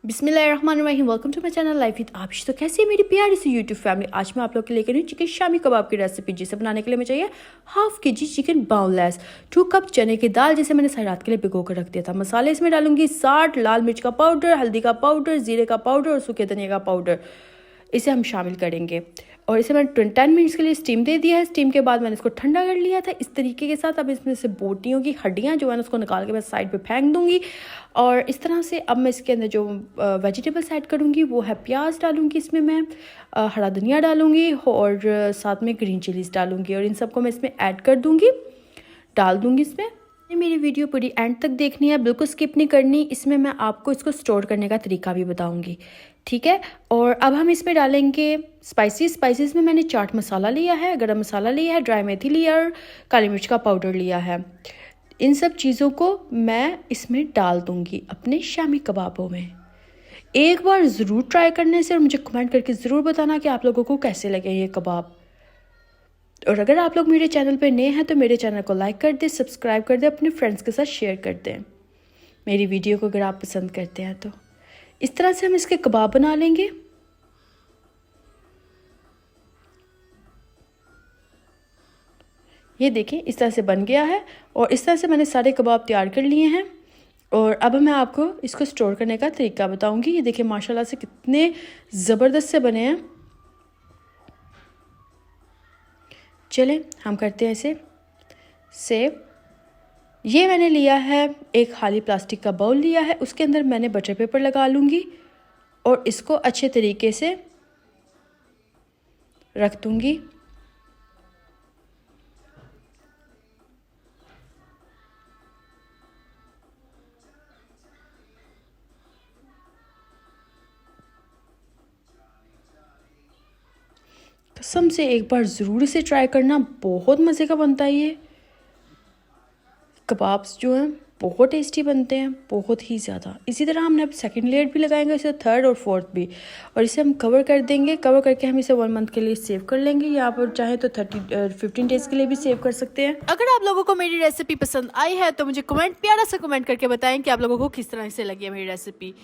बिस्मिल्लाहिर्रहमानिर्रहीम। Welcome to my channel life with Abish. तो कैसी है मेरी प्यारी सी यूट्यूब फैमिली। आज मैं आप लोग के लेकर आई हूँ चिकन शामी कबाब की रेसिपी, जिसे बनाने के लिए मुझे चाहिए हाफ के जी चिकन बोनलेस, 2 कप चने की दाल जिसे मैंने सारी रात के लिए भिगो कर रख दिया था। मसाले इसमें डालूंगी 60 लाल मिर्च का पाउडर, हल्दी का पाउडर, जीरे का पाउडर और सूखे धनिया का पाउडर, इसे हम शामिल करेंगे। और इसे मैंने 10 मिनट्स के लिए स्टीम दे दिया है। स्टीम के बाद मैंने इसको ठंडा कर लिया था इस तरीके के साथ। अब इसमें से बोटियों की हड्डियाँ जो है ना उसको निकाल के मैं साइड पे फेंक दूंगी। और इस तरह से अब मैं इसके अंदर जो वेजिटेबल्स ऐड करूँगी वो है प्याज डालूँगी, इसमें मैं हरा धनिया डालूँगी और साथ में ग्रीन चिलीज़ डालूँगी और इन सबको मैं इसमें ऐड कर दूँगी, डाल दूँगी इसमें। मेरी वीडियो पूरी एंड तक देखनी है, बिल्कुल स्किप नहीं करनी। इसमें मैं आपको इसको स्टोर करने का तरीका भी बताऊंगी, ठीक है। और अब हम इसमें डालेंगे स्पाइसेस में मैंने चाट मसाला लिया है, गरम मसाला लिया है, ड्राई मेथी लिया और काली मिर्च का पाउडर लिया है। इन सब चीज़ों को मैं इसमें डाल दूंगी अपने शामी कबाबों में। एक बार ज़रूर ट्राई करने से और मुझे कमेंट करके ज़रूर बताना कि आप लोगों को कैसे लगे ये कबाब। और अगर आप लोग मेरे चैनल पे नए हैं तो मेरे चैनल को लाइक कर दें, सब्सक्राइब कर दें, अपने फ्रेंड्स के साथ शेयर कर दें मेरी वीडियो को अगर आप पसंद करते हैं तो। इस तरह से हम इसके कबाब बना लेंगे। ये देखें इस तरह से बन गया है और इस तरह से मैंने सारे कबाब तैयार कर लिए हैं। और अब मैं आपको इसको स्टोर करने का तरीका बताऊंगी। ये देखिए माशाल्लाह से कितने ज़बरदस्त से बने हैं। चलें हम करते हैं इसे सेव। ये मैंने लिया है एक खाली प्लास्टिक का बाउल लिया है, उसके अंदर मैंने बटर पेपर लगा लूँगी और इसको अच्छे तरीके से रख दूँगी। कसम से एक बार ज़रूर इसे ट्राई करना, बहुत मज़े का बनता है ये। कबाब्स जो हैं बहुत टेस्टी बनते हैं, बहुत ही ज़्यादा। इसी तरह हमने अब सेकंड लेयर भी लगाएंगे, इसे थर्ड और फोर्थ भी, और इसे हम कवर कर देंगे। कवर करके हम इसे 1 मंथ के लिए सेव कर लेंगे, या आप चाहें तो 15 डेज़ के लिए भी सेव कर सकते हैं। अगर आप लोगों को मेरी रेसिपी पसंद आई है तो मुझे प्यारा सा कमेंट करके बताएं कि आप लोगों को किस तरह से लगी है मेरी रेसिपी,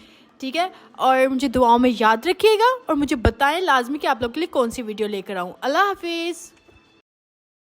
ठीक है। और मुझे दुआओं में याद रखिएगा और मुझे बताएं लाजमी कि आप लोगों के लिए कौन सी वीडियो लेकर आऊँ। अल्लाह हाफिज़।